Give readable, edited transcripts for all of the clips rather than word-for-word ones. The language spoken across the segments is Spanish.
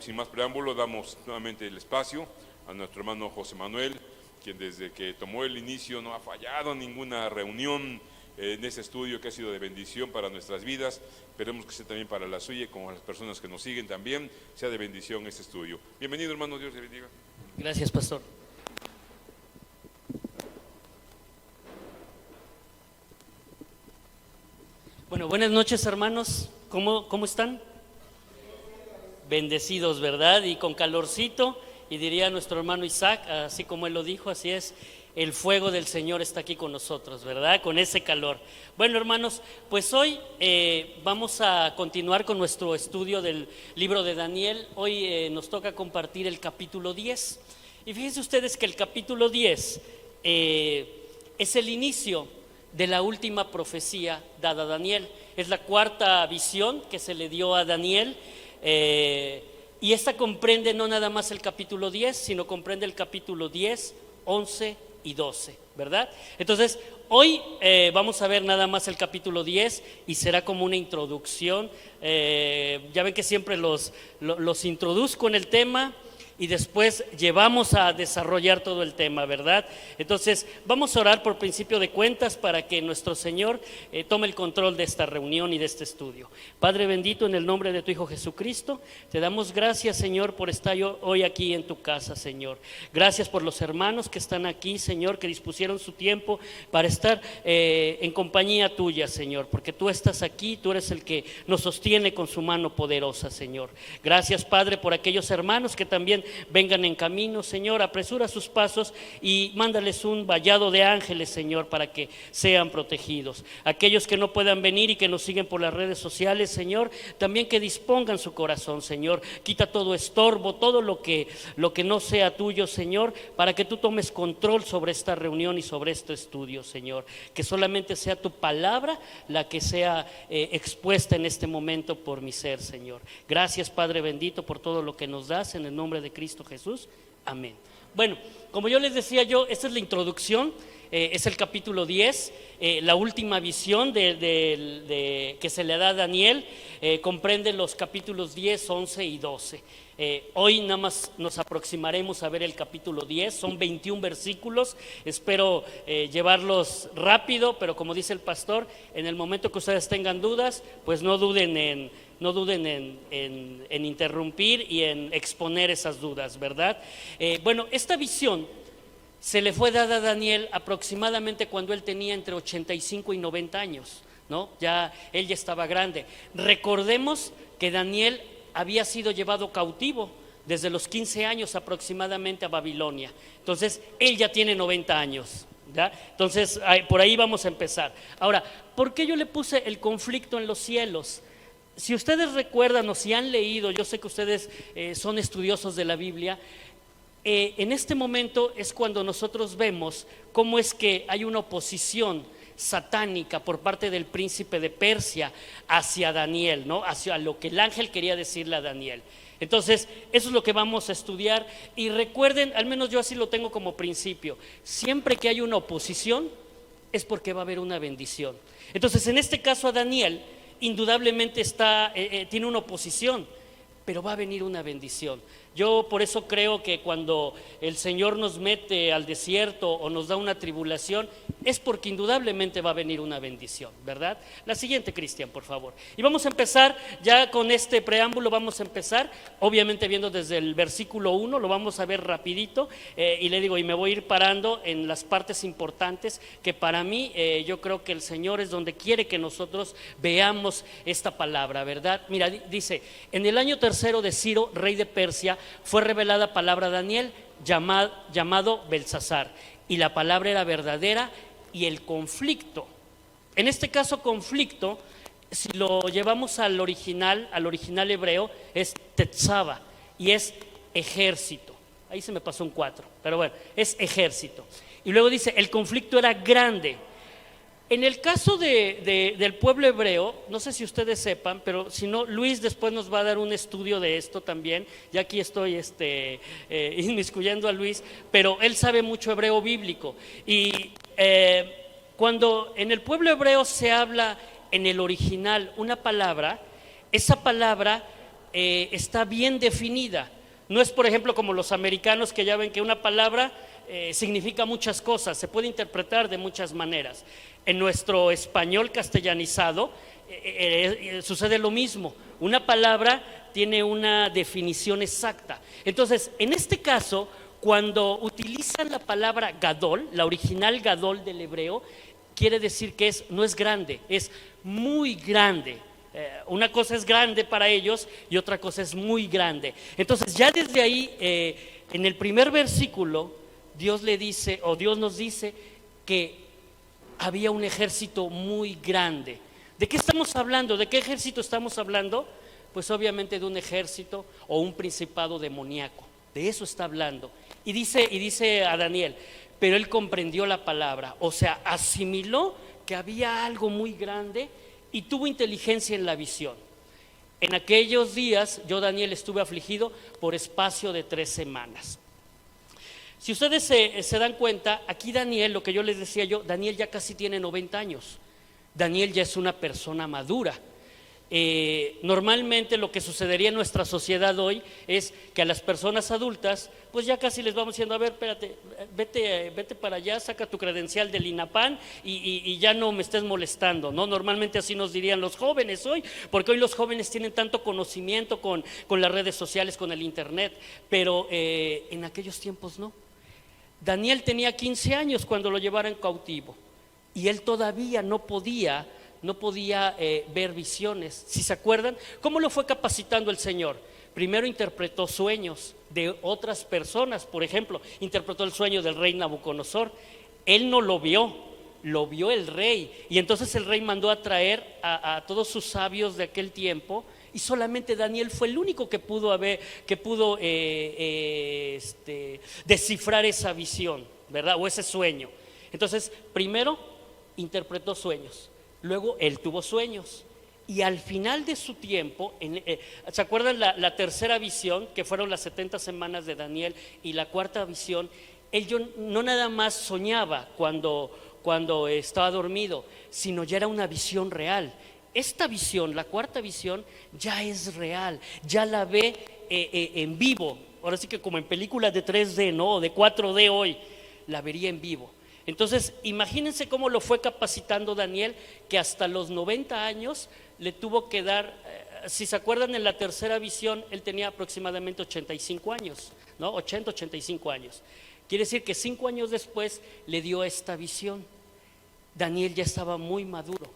sin más preámbulo, damos nuevamente el espacio a nuestro hermano José Manuel, quien desde que tomó el inicio no ha fallado ninguna reunión en este estudio, que ha sido de bendición para nuestras vidas. Esperemos que sea también para la suya, como las personas que nos siguen también, sea de bendición este estudio. Bienvenido, hermano, Dios te bendiga. Gracias, pastor. Bueno, buenas noches, hermanos. ¿Cómo están? Bendecidos, ¿verdad? Y con calorcito, y diría nuestro hermano Isaac, así como él lo dijo, así es, el fuego del Señor está aquí con nosotros, ¿verdad? Con ese calor. Bueno, hermanos, pues hoy vamos a continuar con nuestro estudio del libro de Daniel. Hoy nos toca compartir el capítulo 10. Y fíjense ustedes que el capítulo 10 es el inicio de la última profecía dada a Daniel. Es la cuarta visión que se le dio a Daniel, y esta comprende no nada más el capítulo 10, sino comprende el capítulo 10, 11 y 12, ¿verdad? Entonces, hoy vamos a ver nada más el capítulo 10 y será como una introducción. Ya ven que siempre los introduzco en el tema y después llevamos a desarrollar todo el tema, ¿verdad? Entonces, vamos a orar por principio de cuentas para que nuestro Señor tome el control de esta reunión y de este estudio. Padre bendito, en el nombre de tu Hijo Jesucristo, te damos gracias, Señor, por estar hoy aquí en tu casa, Señor. Gracias por los hermanos que están aquí, Señor, que dispusieron su tiempo para estar en compañía tuya, Señor, porque tú estás aquí, tú eres el que nos sostiene con su mano poderosa, Señor. Gracias, Padre, por aquellos hermanos que también vengan en camino, Señor. Apresura sus pasos y mándales un vallado de ángeles, Señor, para que sean protegidos. Aquellos que no puedan venir y que nos siguen por las redes sociales, Señor, también que dispongan su corazón, Señor. Quita todo estorbo, todo lo que no sea tuyo, Señor, para que tú tomes control sobre esta reunión y sobre este estudio, Señor. Que solamente sea tu palabra la que sea expuesta en este momento por mi ser, Señor. Gracias, Padre bendito, por todo lo que nos das, en el nombre de Cristo Jesús, amén. Bueno, como yo les decía esta es la introducción, es el capítulo 10, la última visión que se le da a Daniel, comprende los capítulos 10, 11 y 12. Hoy nada más nos aproximaremos a ver el capítulo 10, son 21 versículos, espero llevarlos rápido, pero como dice el pastor, en el momento que ustedes tengan dudas, pues no duden en interrumpir y en exponer esas dudas, ¿verdad? Bueno, esta visión se le fue dada a Daniel aproximadamente cuando él tenía entre 85 y 90 años, ¿no? Él ya estaba grande. Recordemos que Daniel había sido llevado cautivo desde los 15 años aproximadamente a Babilonia. Entonces, él ya tiene 90 años, ¿ya? Entonces, por ahí vamos a empezar. Ahora, ¿por qué yo le puse el conflicto en los cielos? Si ustedes recuerdan o si han leído, yo sé que ustedes son estudiosos de la Biblia, en este momento es cuando nosotros vemos cómo es que hay una oposición satánica por parte del príncipe de Persia hacia Daniel, ¿no? Hacia lo que el ángel quería decirle a Daniel. Entonces, eso es lo que vamos a estudiar. Y recuerden, al menos yo así lo tengo como principio, siempre que hay una oposición es porque va a haber una bendición. Entonces, en este caso a Daniel indudablemente tiene una oposición, pero va a venir una bendición. Yo por eso creo que cuando el Señor nos mete al desierto o nos da una tribulación, es porque indudablemente va a venir una bendición, ¿verdad? La siguiente, Cristian, por favor. Y vamos a empezar ya con este preámbulo, vamos a empezar, obviamente viendo desde el versículo 1, lo vamos a ver rapidito, y le digo, y me voy a ir parando en las partes importantes que para mí, yo creo que el Señor es donde quiere que nosotros veamos esta palabra, ¿verdad? Mira, dice, en el año tercero de Ciro, rey de Persia, fue revelada palabra a Daniel, llamado Belsasar, y la palabra era verdadera y el conflicto, en este caso conflicto, si lo llevamos al original hebreo, es tetzava y es ejército. Ahí se me pasó un 4, pero bueno, es ejército. Y luego dice, el conflicto era grande. En el caso del pueblo hebreo, no sé si ustedes sepan, pero si no, Luis después nos va a dar un estudio de esto también. Ya aquí estoy inmiscuyendo a Luis, pero él sabe mucho hebreo bíblico. Y cuando en el pueblo hebreo se habla en el original una palabra, esa palabra está bien definida. No es, por ejemplo, como los americanos, que ya ven que una palabra significa muchas cosas, se puede interpretar de muchas maneras. En nuestro español castellanizado sucede lo mismo. Una palabra tiene una definición exacta. Entonces, en este caso, cuando utilizan la palabra gadol, la original gadol del hebreo, quiere decir que no es grande, es muy grande. Una cosa es grande para ellos y otra cosa es muy grande. Entonces, ya desde ahí, en el primer versículo, Dios le dice, o Dios nos dice, que había un ejército muy grande. ¿De qué estamos hablando? ¿De qué ejército estamos hablando? Pues obviamente de un ejército o un principado demoníaco. De eso está hablando. Y dice a Daniel, pero él comprendió la palabra, o sea, asimiló que había algo muy grande y tuvo inteligencia en la visión. En aquellos días yo, Daniel, estuve afligido por espacio de 3 semanas. Si ustedes se dan cuenta, aquí Daniel, lo que yo les decía Daniel ya casi tiene 90 años. Daniel ya es una persona madura. Normalmente lo que sucedería en nuestra sociedad hoy es que a las personas adultas, pues ya casi les vamos diciendo, a ver, espérate, vete para allá, saca tu credencial del INAPAN y ya no me estés molestando, ¿no? Normalmente así nos dirían los jóvenes hoy, porque hoy los jóvenes tienen tanto conocimiento con las redes sociales, con el internet, pero en aquellos tiempos no. Daniel tenía 15 años cuando lo llevaron cautivo y él todavía no podía ver visiones. Si se acuerdan, ¿cómo lo fue capacitando el Señor? Primero interpretó sueños de otras personas. Por ejemplo, interpretó el sueño del rey Nabucodonosor. Él no lo vio, lo vio el rey. Y entonces el rey mandó a traer a todos sus sabios de aquel tiempo, y solamente Daniel fue el único que pudo descifrar esa visión, ¿verdad? O ese sueño. Entonces, primero interpretó sueños. Luego él tuvo sueños y al final de su tiempo, ¿se acuerdan la tercera visión, que fueron las 70 semanas de Daniel, y la cuarta visión? Él no nada más soñaba cuando estaba dormido, sino ya era una visión real. Esta visión, la cuarta visión, ya es real, ya la ve en vivo. Ahora sí que como en películas de 3D, ¿no? O de 4D hoy, la vería en vivo. Entonces, imagínense cómo lo fue capacitando Daniel, que hasta los 90 años le tuvo que dar, si se acuerdan, en la tercera visión, él tenía aproximadamente 85 años, ¿no? 80, 85 años. Quiere decir que 5 años después le dio esta visión. Daniel ya estaba muy maduro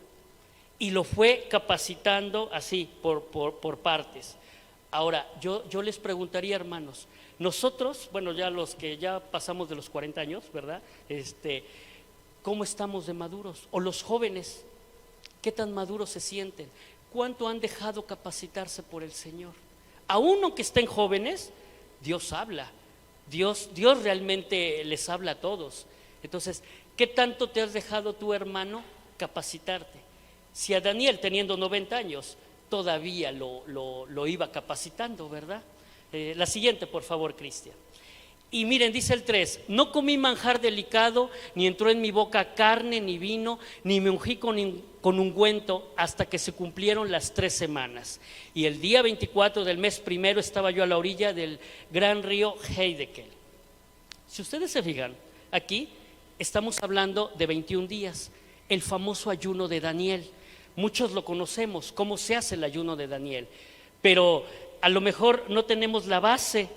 y lo fue capacitando así, por partes. Ahora, yo les preguntaría, hermanos, nosotros, bueno, ya los que ya pasamos de los 40 años, ¿verdad? ¿Cómo estamos de maduros? O los jóvenes, ¿qué tan maduros se sienten? ¿Cuánto han dejado capacitarse por el Señor? Aún aunque estén jóvenes, Dios habla. Dios realmente les habla a todos. Entonces, ¿qué tanto te has dejado tu hermano capacitarte? Si a Daniel, teniendo 90 años, todavía lo iba capacitando, ¿verdad? La siguiente, por favor, Cristian. Y miren, dice el 3, no comí manjar delicado, ni entró en mi boca carne, ni vino, ni me ungí con ungüento, hasta que se cumplieron las 3 semanas. Y el día 24 del mes primero estaba yo a la orilla del gran río Heidekel. Si ustedes se fijan, aquí estamos hablando de 21 días, el famoso ayuno de Daniel. Muchos lo conocemos, cómo se hace el ayuno de Daniel, pero a lo mejor no tenemos la base.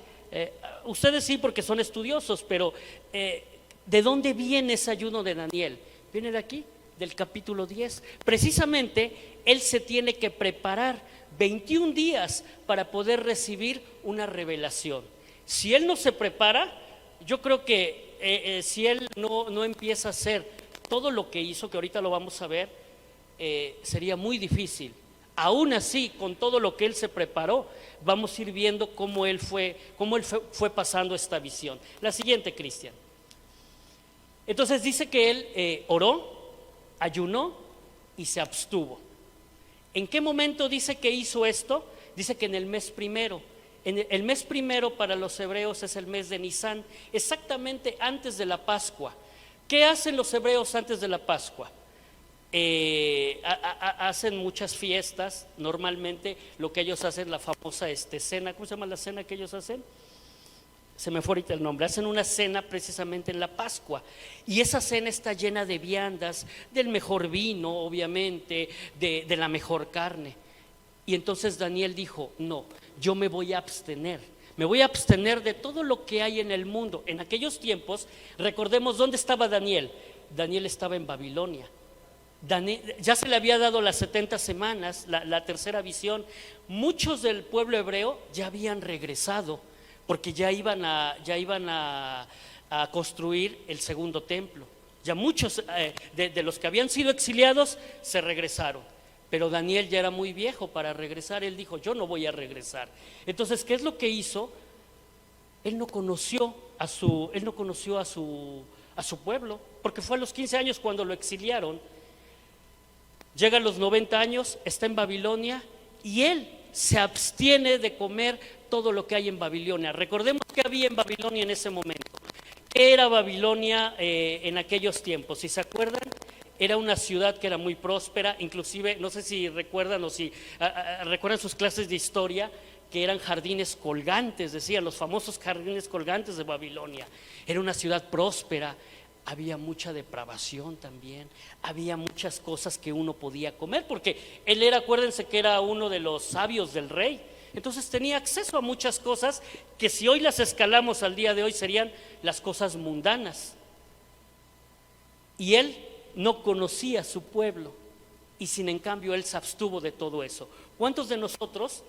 Ustedes sí, porque son estudiosos, pero ¿de dónde viene ese ayuno de Daniel? Viene de aquí, del capítulo 10. Precisamente él se tiene que preparar 21 días para poder recibir una revelación. Si él no se prepara, yo creo que si él no empieza a hacer todo lo que hizo, que ahorita lo vamos a ver, sería muy difícil. Aún así, con todo lo que él se preparó, vamos a ir viendo cómo él fue pasando esta visión. La siguiente, Cristian. Entonces dice que él oró, ayunó y se abstuvo. ¿En qué momento dice que hizo esto? Dice que en el mes primero. El mes primero para los hebreos es el mes de Nisán, exactamente antes de la Pascua. ¿Qué hacen los hebreos antes de la Pascua? hacen muchas fiestas. Normalmente lo que ellos hacen, la famosa cena, ¿cómo se llama la cena que ellos hacen? Se me fue ahorita el nombre. Hacen una cena precisamente en la Pascua, y esa cena está llena de viandas, del mejor vino, obviamente, de la mejor carne. Y entonces Daniel dijo: no, yo me voy a abstener. Me voy a abstener de todo lo que hay en el mundo. En aquellos tiempos, recordemos dónde estaba Daniel. Daniel estaba en Babilonia. Ya se le había dado las 70 semanas, la tercera visión. Muchos del pueblo hebreo ya habían regresado, porque ya iban a construir el segundo templo. Ya muchos de los que habían sido exiliados se regresaron. Pero Daniel ya era muy viejo para regresar. Él dijo: yo no voy a regresar. Entonces, ¿qué es lo que hizo? Él no conoció a su pueblo, porque fue a los 15 años cuando lo exiliaron. Llega a los 90 años, está en Babilonia, y él se abstiene de comer todo lo que hay en Babilonia. Recordemos que había en Babilonia en ese momento. ¿Qué era Babilonia en aquellos tiempos? Si se acuerdan, era una ciudad que era muy próspera. Inclusive, no sé si recuerdan o si recuerdan sus clases de historia, que eran jardines colgantes, decían, los famosos jardines colgantes de Babilonia. Era una ciudad próspera. Había mucha depravación también, había muchas cosas que uno podía comer, porque él era, acuérdense que era uno de los sabios del rey. Entonces tenía acceso a muchas cosas que, si hoy las escalamos al día de hoy, serían las cosas mundanas. Y él no conocía a su pueblo, y sin en cambio él se abstuvo de todo eso. ¿Cuántos de nosotros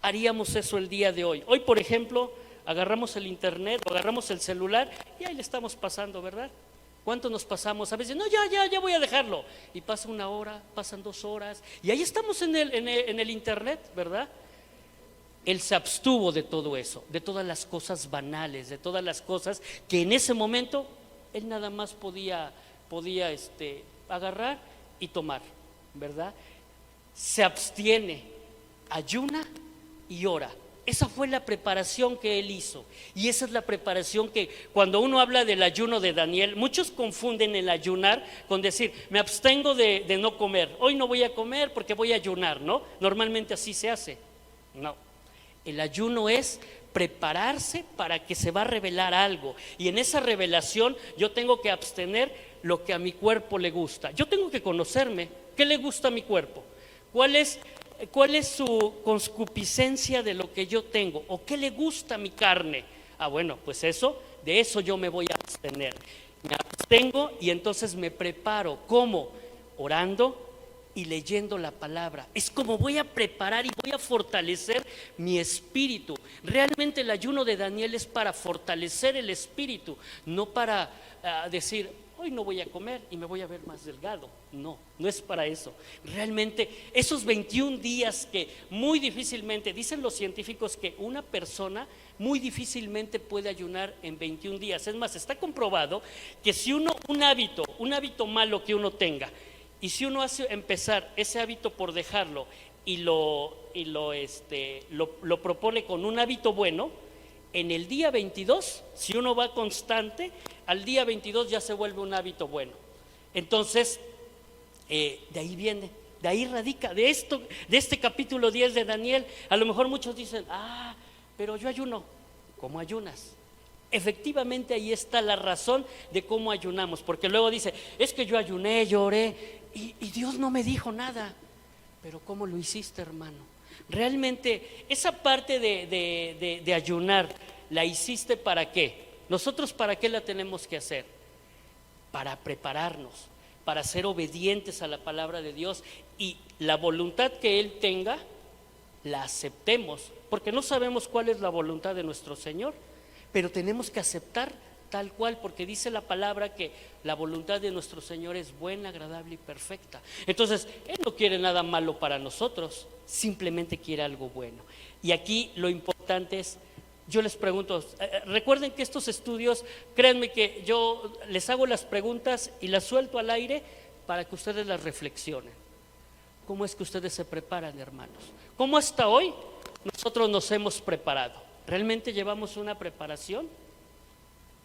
haríamos eso el día de hoy? Hoy, por ejemplo, agarramos el internet o agarramos el celular y ahí le estamos pasando, ¿verdad? ¿Cuánto nos pasamos? A veces, no, ya voy a dejarlo. Y pasa una hora, pasan 2 horas, y ahí estamos en el internet, ¿verdad? Él se abstuvo de todo eso, de todas las cosas banales, de todas las cosas que en ese momento él nada más podía agarrar y tomar, ¿verdad? Se abstiene, ayuna y ora. Esa fue la preparación que él hizo, y esa es la preparación que, cuando uno habla del ayuno de Daniel, muchos confunden el ayunar con decir: me abstengo de no comer, hoy no voy a comer porque voy a ayunar, ¿no? Normalmente así se hace. No, el ayuno es prepararse para que se va a revelar algo, y en esa revelación yo tengo que abstener lo que a mi cuerpo le gusta. Yo tengo que conocerme. ¿Qué le gusta a mi cuerpo? ¿Cuál es su concupiscencia de lo que yo tengo? ¿O qué le gusta a mi carne? Bueno, pues de eso yo me voy a abstener. Me abstengo y entonces me preparo. ¿Cómo? Orando y leyendo la palabra. Es como voy a preparar y voy a fortalecer mi espíritu. Realmente el ayuno de Daniel es para fortalecer el espíritu, no para decir: hoy no voy a comer y me voy a ver más delgado. No, no es para eso. Realmente esos 21 días que muy difícilmente, dicen los científicos que una persona muy difícilmente puede ayunar en 21 días. Es más, está comprobado que si un hábito malo que uno tenga, y si uno hace empezar ese hábito por dejarlo y lo propone con un hábito bueno, en el día 22, si uno va constante, al día 22 ya se vuelve un hábito bueno. Entonces, de ahí viene, de ahí radica, de este capítulo 10 de Daniel. A lo mejor muchos dicen: pero yo ayuno. ¿Cómo ayunas? Efectivamente, ahí está la razón de cómo ayunamos, porque luego dice: es que yo ayuné, lloré, y Dios no me dijo nada. Pero ¿cómo lo hiciste, hermano? Realmente esa parte de ayunar, ¿la hiciste para qué? Nosotros, ¿para qué la tenemos que hacer? Para prepararnos, para ser obedientes a la palabra de Dios, y la voluntad que Él tenga, la aceptemos, porque no sabemos cuál es la voluntad de nuestro Señor, pero tenemos que aceptar tal cual, porque dice la palabra que la voluntad de nuestro Señor es buena, agradable y perfecta. Entonces, Él no quiere nada malo para nosotros, simplemente quiere algo bueno. Y aquí lo importante es, yo les pregunto, recuerden que estos estudios, créanme que yo les hago las preguntas y las suelto al aire para que ustedes las reflexionen. ¿Cómo es que ustedes se preparan, hermanos? ¿Cómo hasta hoy nosotros nos hemos preparado? ¿Realmente llevamos una preparación?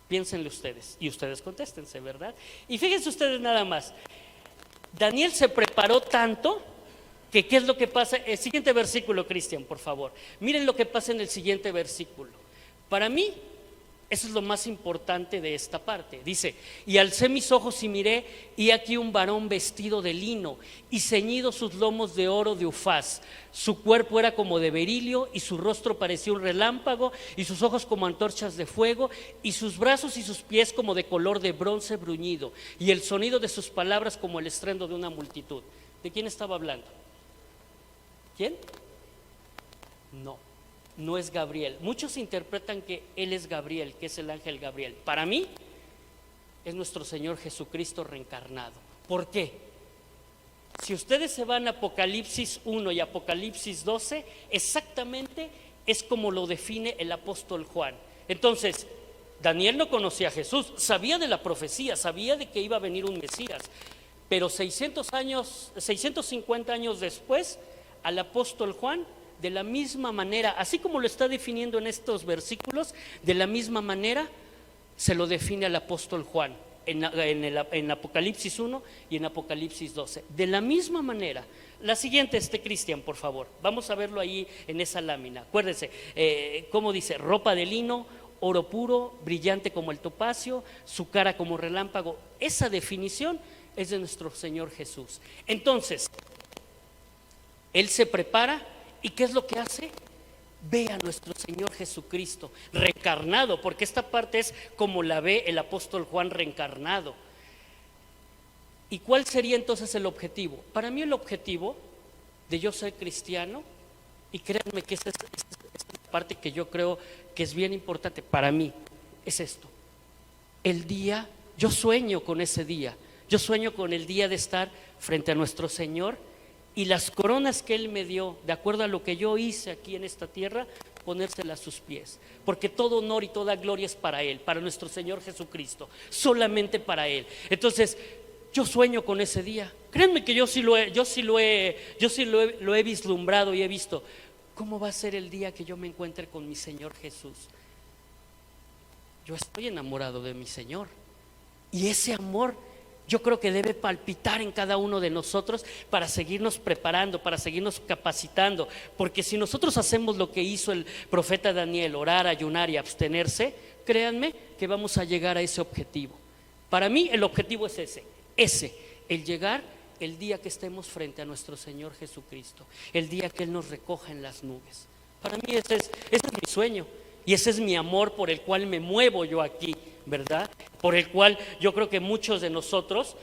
Piénsenle ustedes y ustedes contéstense, ¿verdad? Y fíjense ustedes nada más, Daniel se preparó tanto que ¿qué es lo que pasa? El siguiente versículo, Cristian, por favor. Miren lo que pasa en el siguiente versículo. Para mí, eso es lo más importante de esta parte. Dice: y alcé mis ojos y miré, y aquí un varón vestido de lino y ceñido sus lomos de oro de Ufaz. Su cuerpo era como de berilio, y su rostro parecía un relámpago, y sus ojos como antorchas de fuego, y sus brazos y sus pies como de color de bronce bruñido, y el sonido de sus palabras como el estruendo de una multitud. ¿De quién estaba hablando? ¿Quién? No es Gabriel. Muchos interpretan que él es Gabriel, que es el ángel Gabriel. Para mí, es nuestro Señor Jesucristo reencarnado. ¿Por qué? Si ustedes se van a Apocalipsis 1 y Apocalipsis 12, exactamente es como lo define el apóstol Juan. Entonces, Daniel no conocía a Jesús, sabía de la profecía, sabía de que iba a venir un Mesías, pero 650 años después, al apóstol Juan, de la misma manera, así como lo está definiendo en estos versículos, de la misma manera se lo define al apóstol Juan en Apocalipsis 1 y en Apocalipsis 12. De la misma manera. La siguiente, Cristian, por favor. Vamos a verlo ahí en esa lámina. Acuérdense, cómo dice: ropa de lino, oro puro, brillante como el topacio, su cara como relámpago. Esa definición es de nuestro Señor Jesús. Entonces, Él se prepara, ¿y qué es lo que hace? Ve a nuestro Señor Jesucristo reencarnado, porque esta parte es como la ve el apóstol Juan reencarnado. ¿Y cuál sería entonces el objetivo? Para mí el objetivo de yo ser cristiano, y créanme que esta es la parte que yo creo que es bien importante para mí, es esto: el día, yo sueño con ese día, yo sueño con el día de estar frente a nuestro Señor, y las coronas que Él me dio, de acuerdo a lo que yo hice aquí en esta tierra, ponérselas a sus pies, porque todo honor y toda gloria es para Él, para nuestro Señor Jesucristo, solamente para Él. Entonces, yo sueño con ese día. Créanme que yo sí lo he vislumbrado y he visto cómo va a ser el día que yo me encuentre con mi Señor Jesús. Yo estoy enamorado de mi Señor, y ese amor yo creo que debe palpitar en cada uno de nosotros para seguirnos preparando, para seguirnos capacitando, porque si nosotros hacemos lo que hizo el profeta Daniel, orar, ayunar y abstenerse, créanme que vamos a llegar a ese objetivo. Para mí el objetivo es el llegar el día que estemos frente a nuestro Señor Jesucristo, el día que Él nos recoja en las nubes. Para mí ese es mi sueño, y ese es mi amor por el cual me muevo yo aquí, ¿verdad? Por el cual yo creo que muchos de nosotros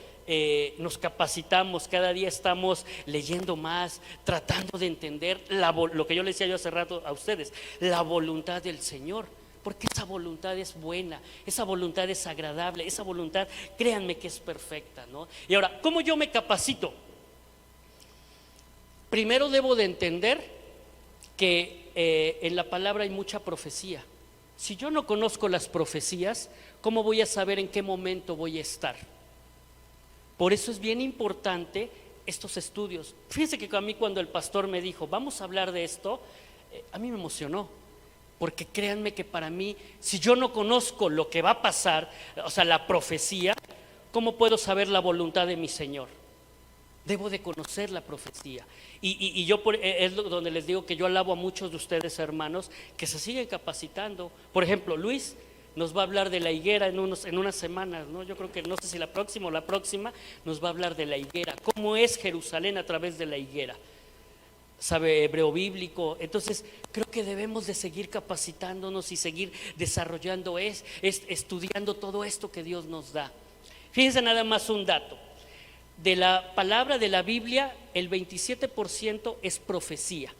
nos capacitamos, cada día estamos leyendo más, tratando de entender lo que yo les decía yo hace rato a ustedes, la voluntad del Señor, porque esa voluntad es buena, esa voluntad es agradable, esa voluntad, créanme que es perfecta, ¿no? Y ahora, ¿cómo yo me capacito? Primero debo de entender que en la palabra hay mucha profecía. Si yo no conozco las profecías, ¿cómo voy a saber en qué momento voy a estar? Por eso es bien importante estos estudios. Fíjense que a mí, cuando el pastor me dijo, vamos a hablar de esto, a mí me emocionó, porque créanme que para mí, si yo no conozco lo que va a pasar, o sea, la profecía, ¿cómo puedo saber la voluntad de mi Señor? Debo de conocer la profecía. Y yo es donde les digo que yo alabo a muchos de ustedes, hermanos, que se siguen capacitando. Por ejemplo, Luis nos va a hablar de la higuera en unas semanas, ¿no? Yo creo que no sé si la próxima nos va a hablar de la higuera, cómo es Jerusalén a través de la higuera. Sabe hebreo bíblico. Entonces creo que debemos de seguir capacitándonos y seguir desarrollando, estudiando todo esto que Dios nos da. Fíjense nada más un dato. De la palabra de la Biblia, el 27% es profecía.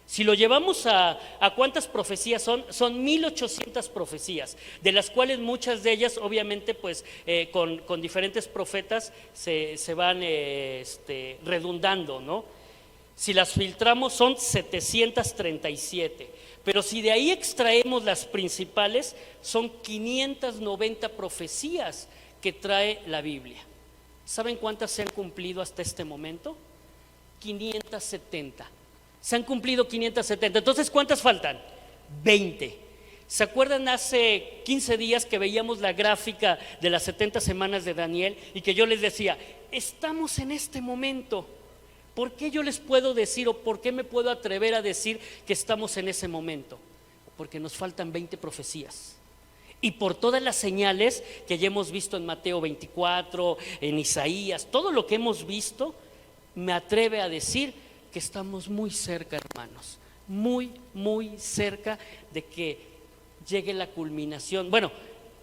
Si lo llevamos a ¿cuántas profecías son? Son 1800 profecías, de las cuales muchas de ellas obviamente pues con diferentes profetas se van redundando, ¿no? Si las filtramos son 737, pero si de ahí extraemos las principales, son 590 profecías que trae la Biblia. ¿Saben cuántas se han cumplido hasta este momento? 570. Se han cumplido 570. Entonces, ¿cuántas faltan? 20. ¿Se acuerdan hace 15 días que veíamos la gráfica de las 70 semanas de Daniel y que yo les decía, estamos en este momento? ¿Por qué yo les puedo decir o por qué me puedo atrever a decir que estamos en ese momento? Porque nos faltan 20 profecías. Y por todas las señales que ya hemos visto en Mateo 24, en Isaías, todo lo que hemos visto, me atreve a decir que estamos muy cerca, hermanos, muy, muy cerca de que llegue la culminación. Bueno,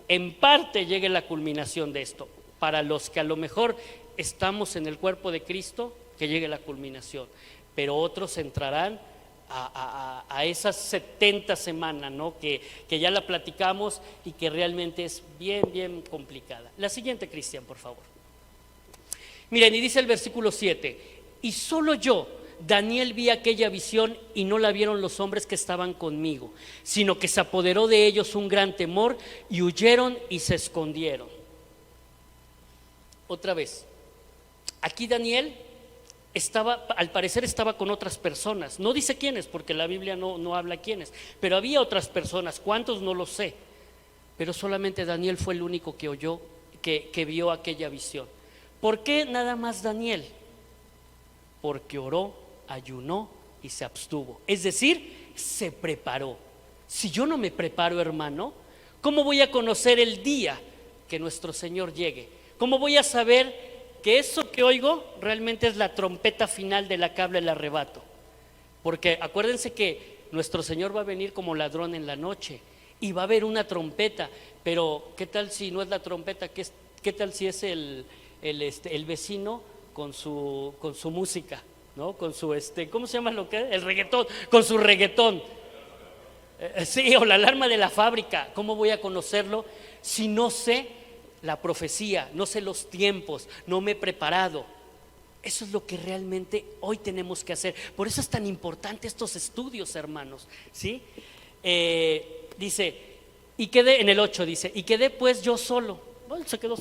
en parte llegue la culminación de esto. Para los que a lo mejor estamos en el cuerpo de Cristo, que llegue la culminación. Pero otros entrarán a esas 70 semanas, ¿no? Que ya la platicamos y que realmente es bien, bien complicada. La siguiente, Cristian, por favor. Miren, y dice el versículo 7, y solo yo, Daniel, vi aquella visión y no la vieron los hombres que estaban conmigo, sino que se apoderó de ellos un gran temor y huyeron y se escondieron. Otra vez, aquí Daniel estaba, al parecer estaba con otras personas, no dice quiénes porque la Biblia no habla quiénes, pero había otras personas, cuántos no lo sé, pero solamente Daniel fue el único que oyó, que vio aquella visión. ¿Por qué nada más Daniel? Porque oró, ayunó y se abstuvo, es decir, se preparó. Si yo no me preparo, hermano, ¿cómo voy a conocer el día que nuestro Señor llegue? ¿Cómo voy a saber que eso que oigo realmente es la trompeta final de la que habla el arrebato? Porque acuérdense que nuestro Señor va a venir como ladrón en la noche y va a haber una trompeta, pero ¿qué tal si no es la trompeta? ¿Qué tal si es el vecino con su música, ¿no? Con su ¿cómo se llama lo que es? El reggaetón, con su reggaetón. Sí, o la alarma de la fábrica. ¿Cómo voy a conocerlo si no sé la profecía, no sé los tiempos, no me he preparado? Eso es lo que realmente hoy tenemos que hacer. Por eso es tan importante estos estudios, hermanos, ¿sí? Dice, y quedé, en el 8 dice, y quedé pues yo solo. Bueno, se quedó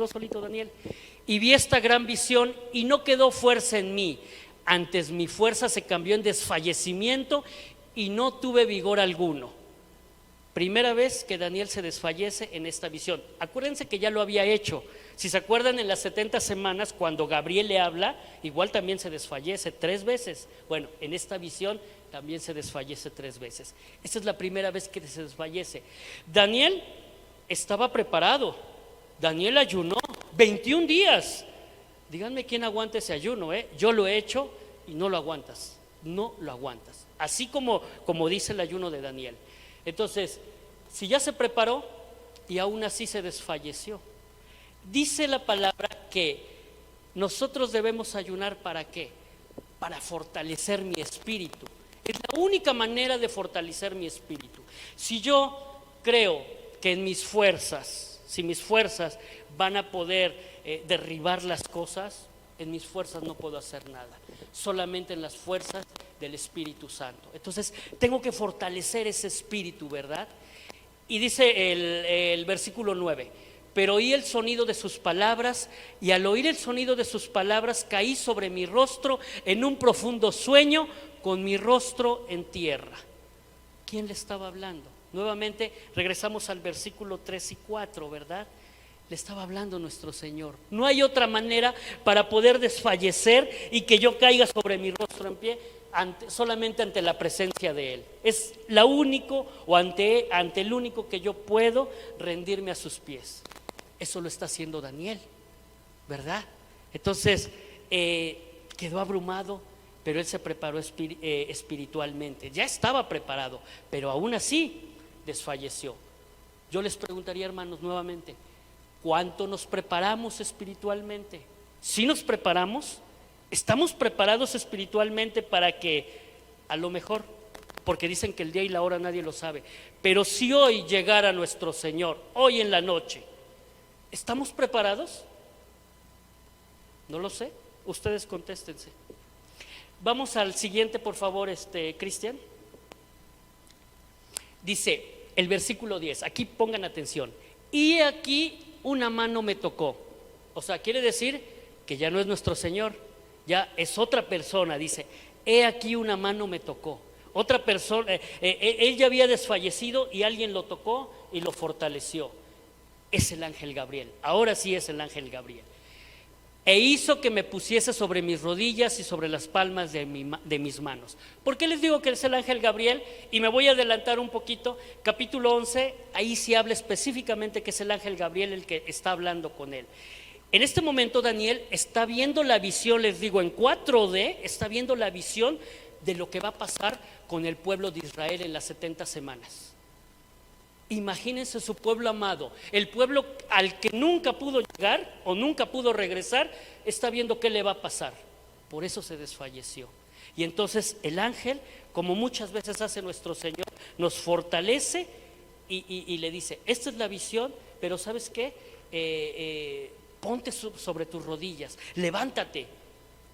solito Daniel. Y vi esta gran visión y no quedó fuerza en mí. Antes mi fuerza se cambió en desfallecimiento y no tuve vigor alguno. Primera vez que Daniel se desfallece en esta visión. Acuérdense que ya lo había hecho. Si se acuerdan, en las 70 semanas, cuando Gabriel le habla, igual también se desfallece 3 veces. Bueno, en esta visión también se desfallece 3 veces. Esta es la primera vez que se desfallece. Daniel estaba preparado. Daniel ayunó 21 días. Díganme quién aguanta ese ayuno, Yo lo he hecho y no lo aguantas. No lo aguantas. Así como dice el ayuno de Daniel. Entonces, si ya se preparó y aún así se desfalleció, dice la palabra que nosotros debemos ayunar. ¿Para qué? Para fortalecer mi espíritu. Es la única manera de fortalecer mi espíritu. Si yo creo que en mis fuerzas, si mis fuerzas van a poder derribar las cosas, en mis fuerzas no puedo hacer nada, solamente en las fuerzas del Espíritu Santo. Entonces tengo que fortalecer ese espíritu, ¿verdad? Y dice el versículo 9, pero oí el sonido de sus palabras y al oír el sonido de sus palabras caí sobre mi rostro en un profundo sueño con mi rostro en tierra. ¿Quién le estaba hablando? Nuevamente regresamos al versículo 3 y 4, ¿verdad? Le estaba hablando nuestro Señor. No hay otra manera para poder desfallecer y que yo caiga sobre mi rostro en pie solamente ante la presencia de Él. Es la único o ante el único que yo puedo rendirme a sus pies. Eso lo está haciendo Daniel, ¿verdad? Entonces quedó abrumado, pero él se preparó espiritualmente. Ya estaba preparado, pero aún así desfalleció. Yo les preguntaría, hermanos, nuevamente, ¿cuánto nos preparamos espiritualmente? ¿Sí nos preparamos? ¿Estamos preparados espiritualmente para que a lo mejor, porque dicen que el día y la hora nadie lo sabe, pero si hoy llegara nuestro Señor, hoy en la noche, ¿estamos preparados? No lo sé, ustedes contéstense. Vamos al siguiente, por favor, Cristian. Dice el versículo 10, aquí pongan atención. Y aquí una mano me tocó. O sea, quiere decir que ya no es nuestro Señor, ya es otra persona. Dice, he aquí una mano me tocó. Otra persona, él ya había desfallecido y alguien lo tocó y lo fortaleció. Es el ángel Gabriel, ahora sí es el ángel Gabriel. E hizo que me pusiese sobre mis rodillas y sobre las palmas de mis manos. ¿Por qué les digo que es el ángel Gabriel? Y me voy a adelantar un poquito. Capítulo 11, ahí sí habla específicamente que es el ángel Gabriel el que está hablando con él. En este momento Daniel está viendo la visión, les digo, en 4D, está viendo la visión de lo que va a pasar con el pueblo de Israel en las 70 semanas. Imagínense su pueblo amado, el pueblo al que nunca pudo llegar o nunca pudo regresar, está viendo qué le va a pasar. Por eso se desfalleció. Y entonces el ángel, como muchas veces hace nuestro Señor, nos fortalece y le dice, esta es la visión, pero ¿sabes qué? Ponte sobre tus rodillas, levántate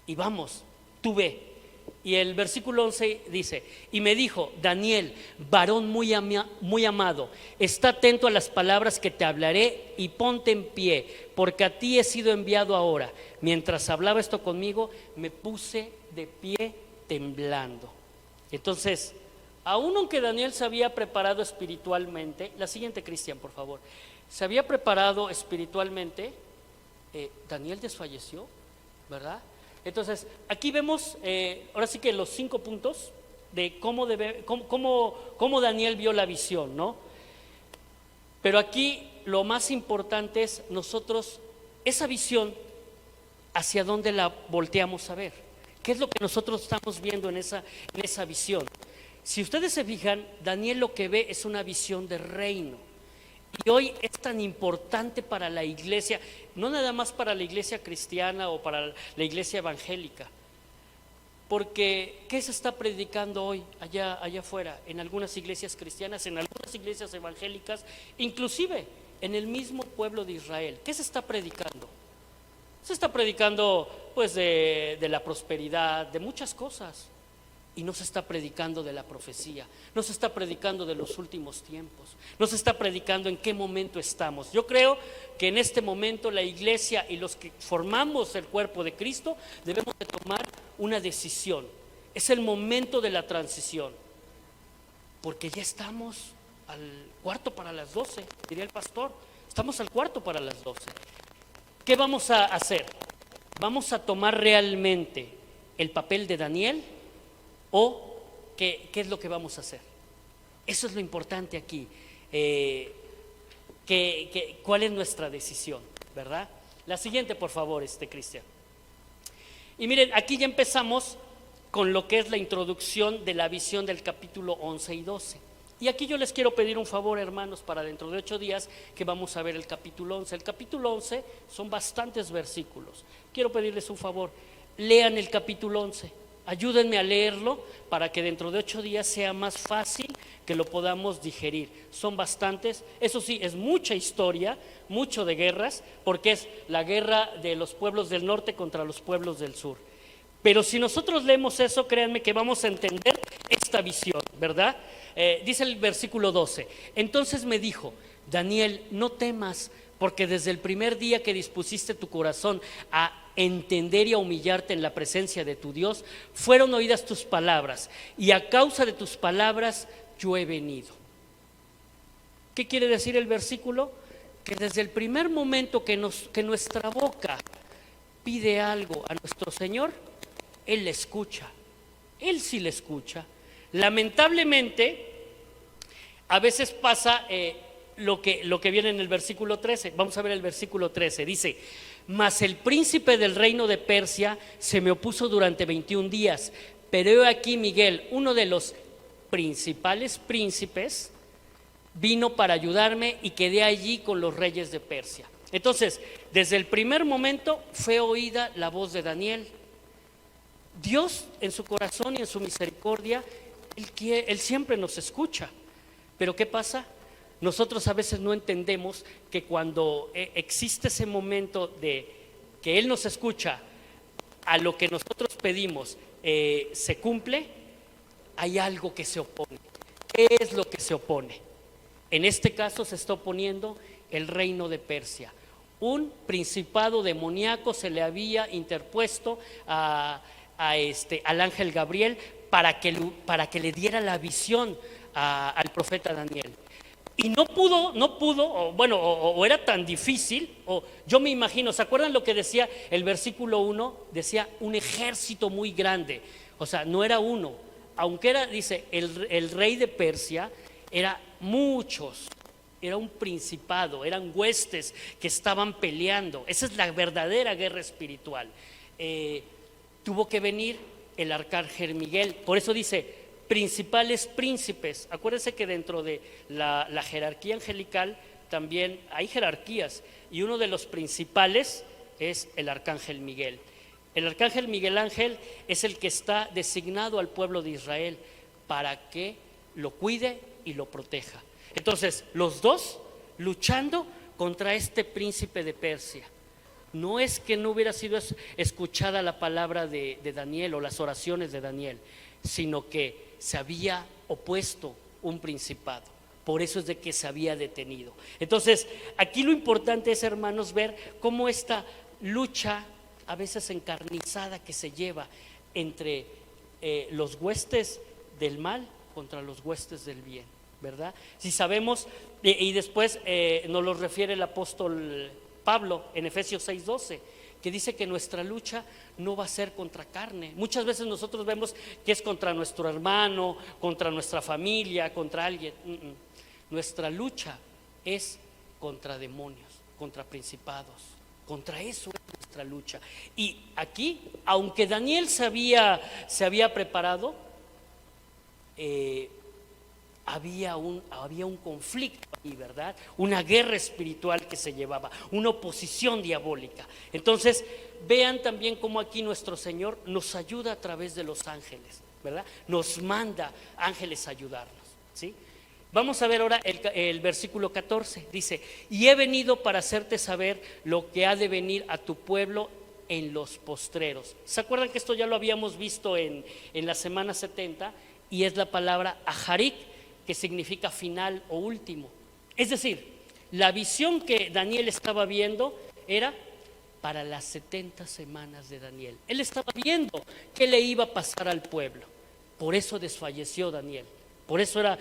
y vamos, tú ve. Y el versículo 11 dice, y me dijo, Daniel, varón muy amado, está atento a las palabras que te hablaré y ponte en pie, porque a ti he sido enviado ahora. Mientras hablaba esto conmigo, me puse de pie temblando. Entonces, aun aunque Daniel se había preparado espiritualmente, la siguiente, Cristian, por favor, se había preparado espiritualmente, Daniel desfalleció, ¿verdad? Entonces, aquí vemos, ahora sí que los 5 puntos de cómo Daniel vio la visión, ¿no? Pero aquí lo más importante es nosotros, esa visión, ¿hacia dónde la volteamos a ver? ¿Qué es lo que nosotros estamos viendo en esa visión? Si ustedes se fijan, Daniel lo que ve es una visión de reino. Y hoy es tan importante para la iglesia, no nada más para la iglesia cristiana o para la iglesia evangélica, porque ¿qué se está predicando hoy allá afuera? En algunas iglesias cristianas, en algunas iglesias evangélicas, inclusive en el mismo pueblo de Israel. ¿Qué se está predicando? Se está predicando pues de la prosperidad, de muchas cosas. Y no se está predicando de la profecía, no se está predicando de los últimos tiempos, no se está predicando en qué momento estamos. Yo creo que en este momento la iglesia y los que formamos el cuerpo de Cristo debemos de tomar una decisión. Es el momento de la transición, porque ya estamos al 11:45, diría el pastor, estamos al 11:45. ¿Qué vamos a hacer? ¿Vamos a tomar realmente el papel de Daniel? ¿O qué es lo que vamos a hacer? Eso es lo importante aquí. ¿Cuál es nuestra decisión? ¿Verdad? La siguiente, por favor, Cristian. Y miren, aquí ya empezamos con lo que es la introducción de la visión del capítulo 11 y 12. Y aquí yo les quiero pedir un favor, hermanos, para dentro de 8 días que vamos a ver el capítulo 11. El capítulo 11 son bastantes versículos. Quiero pedirles un favor, lean el capítulo 11. Ayúdenme a leerlo para que dentro de 8 días sea más fácil que lo podamos digerir. Son bastantes, eso sí, es mucha historia, mucho de guerras, porque es la guerra de los pueblos del norte contra los pueblos del sur. Pero si nosotros leemos eso, créanme que vamos a entender esta visión, ¿verdad? Dice el versículo 12, entonces me dijo, Daniel, no temas, porque desde el primer día que dispusiste tu corazón a entender y a humillarte en la presencia de tu Dios, fueron oídas tus palabras, y a causa de tus palabras yo he venido. ¿Qué quiere decir el versículo? Que desde el primer momento que nuestra boca pide algo a nuestro Señor, Él le escucha. Él sí le escucha. Lamentablemente, a veces pasa lo que viene en el versículo 13. Vamos a ver el versículo 13. Dice, mas el príncipe del reino de Persia se me opuso durante 21 días, pero he aquí Miguel, uno de los principales príncipes, vino para ayudarme y quedé allí con los reyes de Persia. Entonces, desde el primer momento fue oída la voz de Daniel. Dios en su corazón y en su misericordia, Él siempre nos escucha. Pero ¿qué pasa? Nosotros a veces no entendemos que cuando existe ese momento de que Él nos escucha, a lo que nosotros pedimos se cumple, hay algo que se opone. ¿Qué es lo que se opone? En este caso se está oponiendo el reino de Persia. Un principado demoníaco se le había interpuesto al ángel Gabriel para que le diera la visión al profeta Daniel. Y no pudo, o era tan difícil, o yo me imagino, ¿se acuerdan lo que decía el versículo 1? Decía un ejército muy grande, o sea, no era uno, aunque era, dice, el rey de Persia, era muchos, era un principado, eran huestes que estaban peleando. Esa es la verdadera guerra espiritual. Tuvo que venir el arcángel Miguel, por eso dice, principales príncipes. Acuérdense que dentro de la jerarquía angelical también hay jerarquías, y uno de los principales es el arcángel Miguel. El arcángel Miguel Ángel es el que está designado al pueblo de Israel para que lo cuide y lo proteja. Entonces, los dos luchando contra este príncipe de Persia. No es que no hubiera sido escuchada la palabra de Daniel o las oraciones de Daniel, sino que se había opuesto un principado. Por eso es de que se había detenido. Entonces, aquí lo importante es, hermanos, ver cómo esta lucha a veces encarnizada que se lleva entre los huestes del mal contra los huestes del bien, ¿verdad? Si sabemos, y después nos lo refiere el apóstol Pablo en Efesios 6:12, que dice que nuestra lucha no va a ser contra carne. Muchas veces nosotros vemos que es contra nuestro hermano, contra nuestra familia, contra alguien. Nuestra lucha es contra demonios, contra principados, contra eso es nuestra lucha. Y aquí, aunque Daniel se había preparado, había un conflicto ahí, ¿verdad? Una guerra espiritual que se llevaba, una oposición diabólica. Entonces, vean también cómo aquí nuestro Señor nos ayuda a través de los ángeles, ¿verdad? Nos manda ángeles a ayudarnos, ¿sí? Vamos a ver ahora el versículo 14, dice, y he venido para hacerte saber lo que ha de venir a tu pueblo en los postreros. ¿Se acuerdan que esto ya lo habíamos visto en la semana 70? Y es la palabra aharit, que significa final o último. Es decir, la visión que Daniel estaba viendo era para las 70 semanas de Daniel. Él estaba viendo qué le iba a pasar al pueblo. Por eso desfalleció Daniel. Por eso era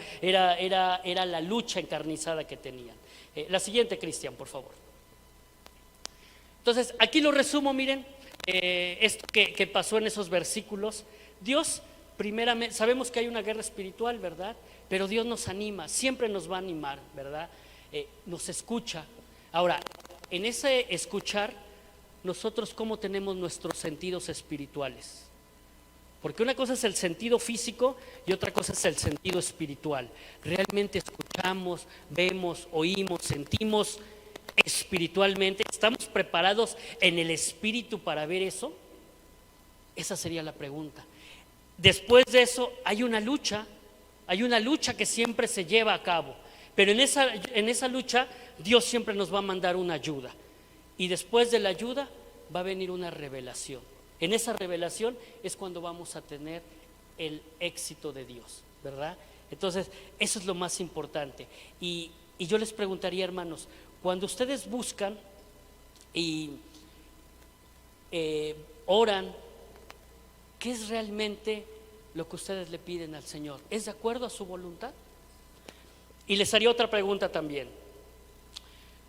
la lucha encarnizada que tenían. La siguiente, Cristian, por favor. Entonces, aquí lo resumo, miren, esto que pasó en esos versículos. Dios, primeramente, sabemos que hay una guerra espiritual, ¿verdad? Pero Dios nos anima, siempre nos va a animar, ¿verdad? Nos escucha. Ahora, en ese escuchar, nosotros cómo tenemos nuestros sentidos espirituales. Porque una cosa es el sentido físico y otra cosa es el sentido espiritual. ¿Realmente escuchamos, vemos, oímos, sentimos espiritualmente? ¿Estamos preparados en el espíritu para ver eso? Esa sería la pregunta. Después de eso hay una lucha que siempre se lleva a cabo. Pero en esa lucha Dios siempre nos va a mandar una ayuda. Y después de la ayuda va a venir una revelación. En esa revelación es cuando vamos a tener el éxito de Dios, ¿verdad? Entonces, eso es lo más importante. Y yo les preguntaría, hermanos, cuando ustedes buscan y oran, ¿qué es realmente lo que ustedes le piden al Señor? ¿Es de acuerdo a su voluntad? Y les haría otra pregunta también.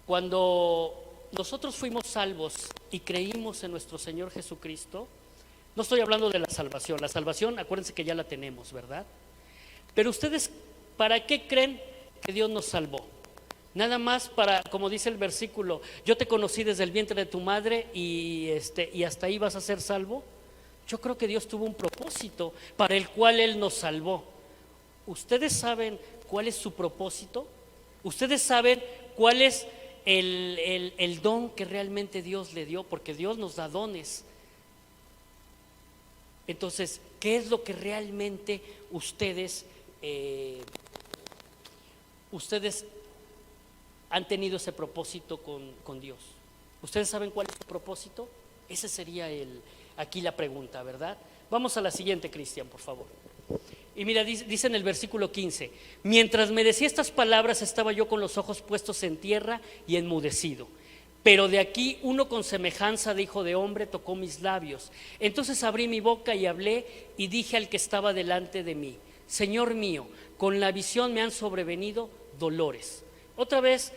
Cuando nosotros fuimos salvos y creímos en nuestro Señor Jesucristo, no estoy hablando de la salvación, acuérdense que ya la tenemos, ¿verdad? Pero ustedes, ¿para qué creen que Dios nos salvó? Nada más para, como dice el versículo, yo te conocí desde el vientre de tu madre y hasta ahí vas a ser salvo. Yo creo que Dios tuvo un propósito para el cual Él nos salvó. ¿Ustedes saben cuál es su propósito? ¿Ustedes saben cuál es el don que realmente Dios le dio? Porque Dios nos da dones. Entonces, ¿qué es lo que realmente ustedes han tenido ese propósito con Dios? ¿Ustedes saben cuál es su propósito? Ese sería aquí la pregunta, ¿verdad? Vamos a la siguiente, Cristian, por favor. Y mira, dice en el versículo 15, mientras me decía estas palabras estaba yo con los ojos puestos en tierra y enmudecido. Pero de aquí uno con semejanza de hijo de hombre tocó mis labios. Entonces abrí mi boca y hablé y dije al que estaba delante de mí: Señor mío, con la visión me han sobrevenido dolores. Otra vez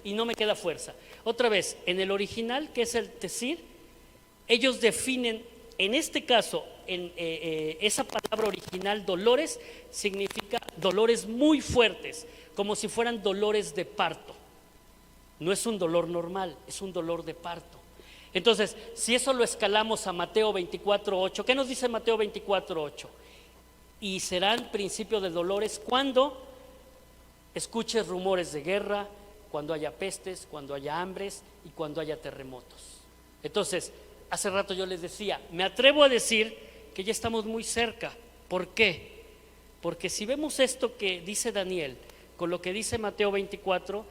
y no me queda fuerza. Otra vez, en el original, que es el tesir, ellos definen, en este caso, esa palabra original, dolores, significa dolores muy fuertes, como si fueran dolores de parto. No es un dolor normal, es un dolor de parto. Entonces, si eso lo escalamos a Mateo 24:8, ¿qué nos dice Mateo 24:8? Y serán principio de dolores cuando escuches rumores de guerra, cuando haya pestes, cuando haya hambres y cuando haya terremotos. Entonces, hace rato yo les decía, me atrevo a decir que ya estamos muy cerca. ¿Por qué? Porque si vemos esto que dice Daniel con lo que dice Mateo 24,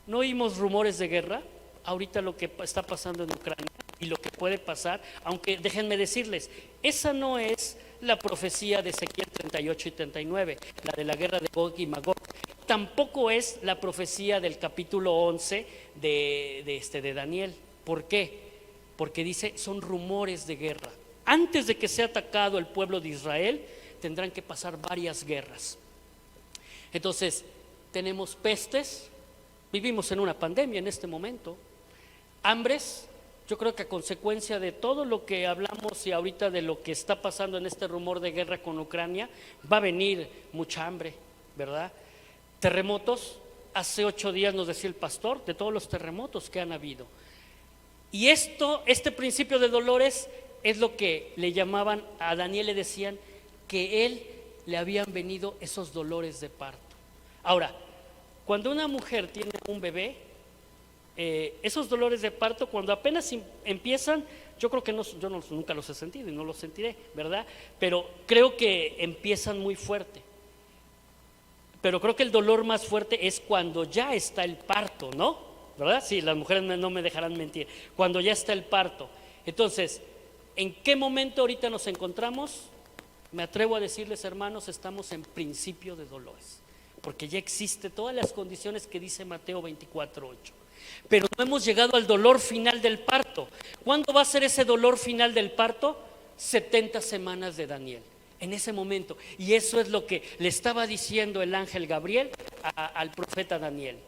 no oímos rumores de guerra. Ahorita lo que está pasando en Ucrania y lo que puede pasar, aunque déjenme decirles, esa no es la profecía de Ezequiel 38 y 39, la de la guerra de Gog y Magog. Tampoco es la profecía del capítulo 11 de Daniel. ¿Por qué? Porque dice, son rumores de guerra. Antes de que sea atacado el pueblo de Israel, tendrán que pasar varias guerras. Entonces, tenemos pestes, vivimos en una pandemia en este momento, hambres. Yo creo que a consecuencia de todo lo que hablamos y ahorita de lo que está pasando en este rumor de guerra con Ucrania, va a venir mucha hambre, ¿verdad? Terremotos, hace 8 días nos decía el pastor de todos los terremotos que han habido. Y este principio de dolores es lo que le llamaban, a Daniel le decían que él le habían venido esos dolores de parto. Ahora, cuando una mujer tiene un bebé, esos dolores de parto cuando apenas empiezan, yo creo que nunca los he sentido y no los sentiré, ¿verdad? Pero creo que empiezan muy fuerte. Pero creo que el dolor más fuerte es cuando ya está el parto, ¿no? ¿Verdad? Sí, las mujeres no me dejarán mentir. Cuando ya está el parto. Entonces, ¿en qué momento ahorita nos encontramos? Me atrevo a decirles, hermanos, estamos en principio de dolores, porque ya existe todas las condiciones que dice Mateo 24:8. Pero no hemos llegado al dolor final del parto. ¿Cuándo va a ser ese dolor final del parto? 70 semanas de Daniel. En ese momento. Y eso es lo que le estaba diciendo el ángel Gabriel al profeta Daniel,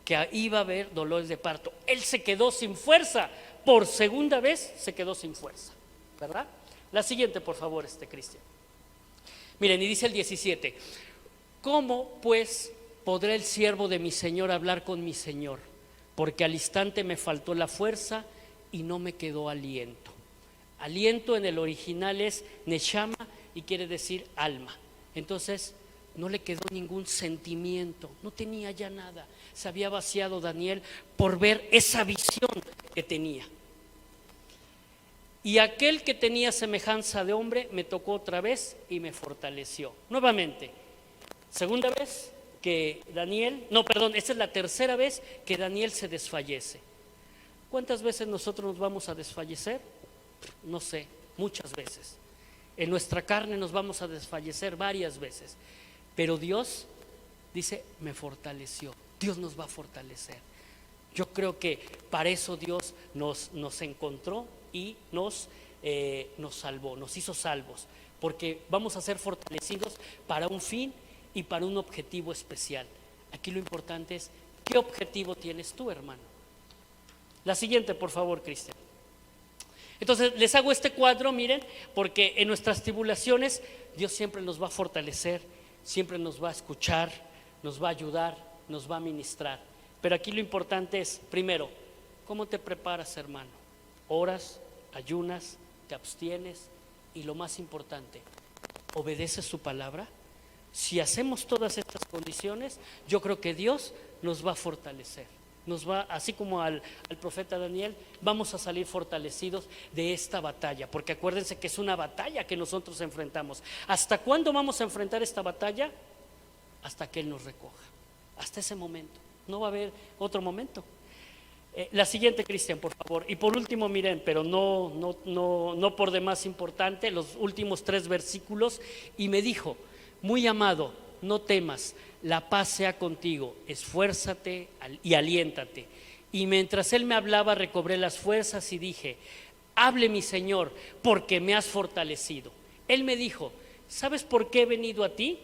que iba a haber dolores de parto. Él se quedó sin fuerza. Por segunda vez se quedó sin fuerza, ¿verdad? La siguiente, por favor, Cristian. Miren, y dice el 17: ¿cómo pues podrá el siervo de mi Señor hablar con mi Señor? Porque al instante me faltó la fuerza y no me quedó aliento. Aliento en el original es neshama y quiere decir alma. Entonces no le quedó ningún sentimiento, no tenía ya nada. Se había vaciado Daniel por ver esa visión que tenía. Y aquel que tenía semejanza de hombre me tocó otra vez y me fortaleció. Nuevamente, segunda vez que esta es la tercera vez que Daniel se desfallece. ¿Cuántas veces nosotros nos vamos a desfallecer? No sé, muchas veces. En nuestra carne nos vamos a desfallecer varias veces. Pero Dios dice, me fortaleció. Dios nos va a fortalecer. Yo creo que para eso Dios nos encontró y nos salvó, nos hizo salvos, porque vamos a ser fortalecidos para un fin y para un objetivo especial. Aquí lo importante es, ¿qué objetivo tienes tú, hermano? La siguiente, por favor, Cristian. Entonces, les hago este cuadro, miren, porque en nuestras tribulaciones Dios siempre nos va a fortalecer, siempre nos va a escuchar, nos va a ayudar, nos va a ministrar. Pero aquí lo importante es, primero, ¿cómo te preparas, hermano? Oras, ayunas, te abstienes y lo más importante, ¿obedeces su palabra? Si hacemos todas estas condiciones, yo creo que Dios nos va a fortalecer. Nos va, así como al profeta Daniel, vamos a salir fortalecidos de esta batalla, porque acuérdense que es una batalla que nosotros enfrentamos. ¿Hasta cuándo vamos a enfrentar esta batalla? Hasta que Él nos recoja, hasta ese momento. No va a haber otro momento. La siguiente, Cristian, por favor. Y por último, miren, pero no por demás importante, los últimos 3 versículos. Y me dijo, muy amado, no temas, la paz sea contigo, esfuérzate y aliéntate. Y mientras él me hablaba, recobré las fuerzas y dije: hable mi Señor, porque me has fortalecido. Él me dijo: ¿sabes por qué he venido a ti?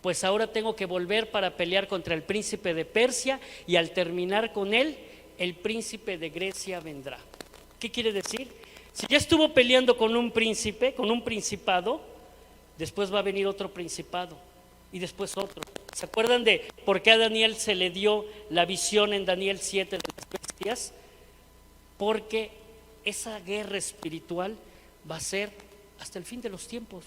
Pues ahora tengo que volver para pelear contra el príncipe de Persia, y al terminar con él, el príncipe de Grecia vendrá. ¿Qué quiere decir? Si ya estuvo peleando con un príncipe, con un principado, después va a venir otro principado y después otro. ¿Se acuerdan de por qué a Daniel se le dio la visión en Daniel 7 de las bestias? Porque esa guerra espiritual va a ser hasta el fin de los tiempos,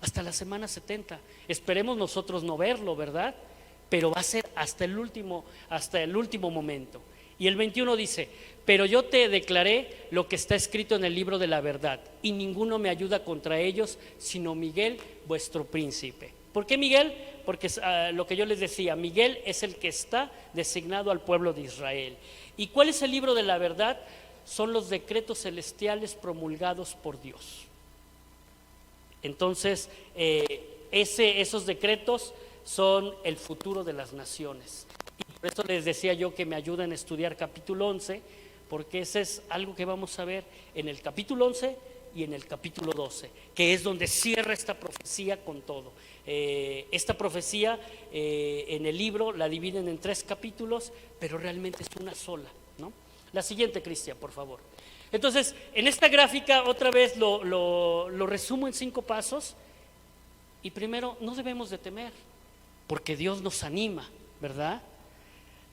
hasta la semana 70. Esperemos nosotros no verlo, ¿verdad? Pero va a ser hasta el último momento. Y el 21 dice: pero yo te declaré lo que está escrito en el libro de la verdad, y ninguno me ayuda contra ellos, sino Miguel, vuestro príncipe. ¿Por qué Miguel? Porque lo que yo les decía, Miguel es el que está designado al pueblo de Israel. ¿Y cuál es el libro de la verdad? Son los decretos celestiales promulgados por Dios. Entonces, esos decretos son el futuro de las naciones. Y por eso les decía yo que me ayuden a estudiar capítulo 11, porque ese es algo que vamos a ver en el capítulo 11 y en el capítulo 12, que es donde cierra esta profecía con todo. Esta profecía en el libro la dividen en 3 capítulos, pero realmente es una sola, ¿no? La siguiente, Cristian, por favor. Entonces, en esta gráfica otra vez lo resumo en 5 pasos. Y primero, no debemos de temer, porque Dios nos anima, ¿verdad?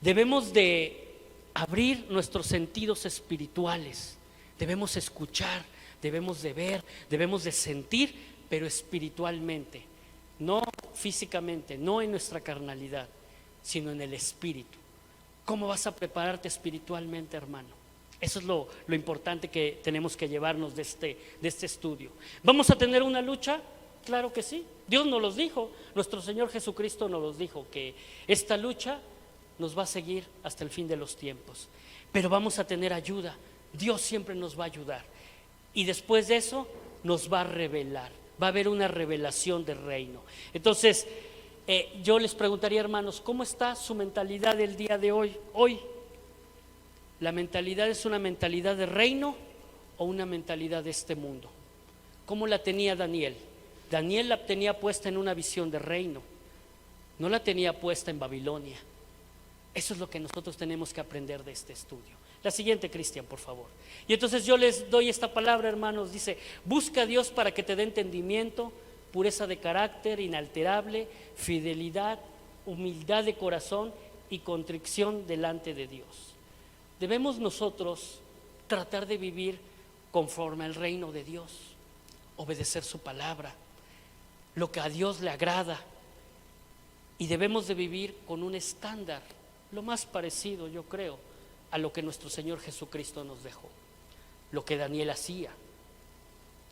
Debemos de abrir nuestros sentidos espirituales, debemos escuchar, debemos de ver, debemos de sentir, pero espiritualmente, no físicamente, no en nuestra carnalidad, sino en el espíritu. ¿Cómo vas a prepararte espiritualmente, hermano? Eso es lo importante que tenemos que llevarnos de este estudio. ¿Vamos a tener una lucha? Claro que sí. Dios nos los dijo, nuestro Señor Jesucristo nos los dijo, que esta lucha nos va a seguir hasta el fin de los tiempos. Pero vamos a tener ayuda. Dios siempre nos va a ayudar. Y después de eso nos va a revelar. Va a haber una revelación del reino. Entonces, yo les preguntaría, hermanos, ¿cómo está su mentalidad el día de hoy? ¿La mentalidad es una mentalidad de reino o una mentalidad de este mundo? ¿Cómo la tenía Daniel? Daniel la tenía puesta en una visión de reino, no la tenía puesta en Babilonia. Eso es lo que nosotros tenemos que aprender de este estudio. La siguiente, Cristian, por favor. Y entonces yo les doy esta palabra, hermanos. Dice: busca a Dios para que te dé entendimiento, pureza de carácter inalterable, fidelidad, humildad de corazón y contrición delante de Dios. Debemos nosotros tratar de vivir conforme al reino de Dios, obedecer su palabra, lo que a Dios le agrada, y debemos de vivir con un estándar lo más parecido, yo creo, a lo que nuestro Señor Jesucristo nos dejó, lo que Daniel hacía.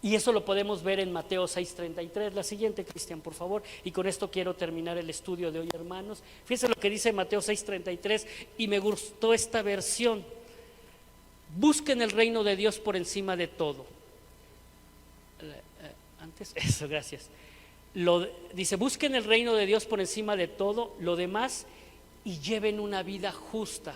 Y eso lo podemos ver en Mateo 6:33. La siguiente, Cristian, por favor. Y con esto quiero terminar el estudio de hoy, hermanos. Fíjense lo que dice Mateo 6:33, y me gustó esta versión: busquen el reino de Dios por encima de todo. Antes, eso, gracias. Dice: busquen el reino de Dios por encima de todo lo demás y lleven una vida justa.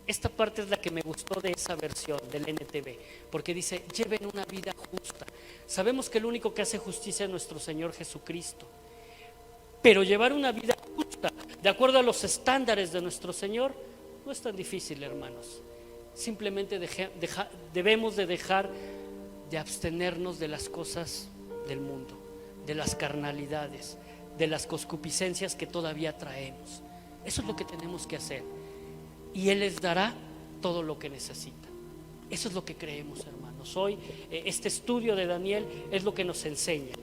Esta parte es la que me gustó de esa versión del NTV, porque dice: lleven una vida justa. Sabemos que el único que hace justicia es nuestro Señor Jesucristo, pero llevar una vida justa de acuerdo a los estándares de nuestro Señor no es tan difícil, hermanos. Simplemente debemos de dejar de abstenernos de las cosas del mundo, de las carnalidades, de las concupiscencias que todavía traemos. Eso es lo que tenemos que hacer, y Él les dará todo lo que necesitan. Eso es lo que creemos, hermanos. Hoy este estudio de Daniel es lo que nos enseña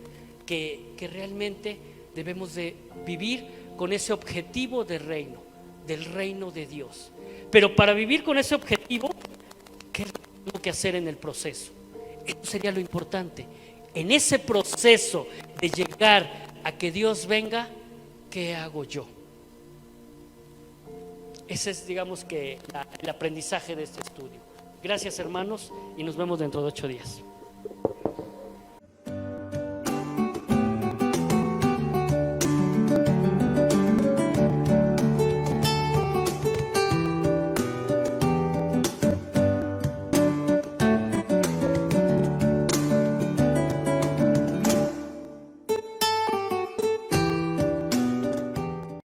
que realmente debemos de vivir con ese objetivo de reino, del reino de Dios. Pero para vivir con ese objetivo, ¿qué es lo que tengo que hacer en el proceso? Eso sería lo importante. En ese proceso de llegar a que Dios venga, ¿qué hago yo? Ese es, digamos, que el aprendizaje de este estudio. Gracias, hermanos, y nos vemos dentro de 8 días.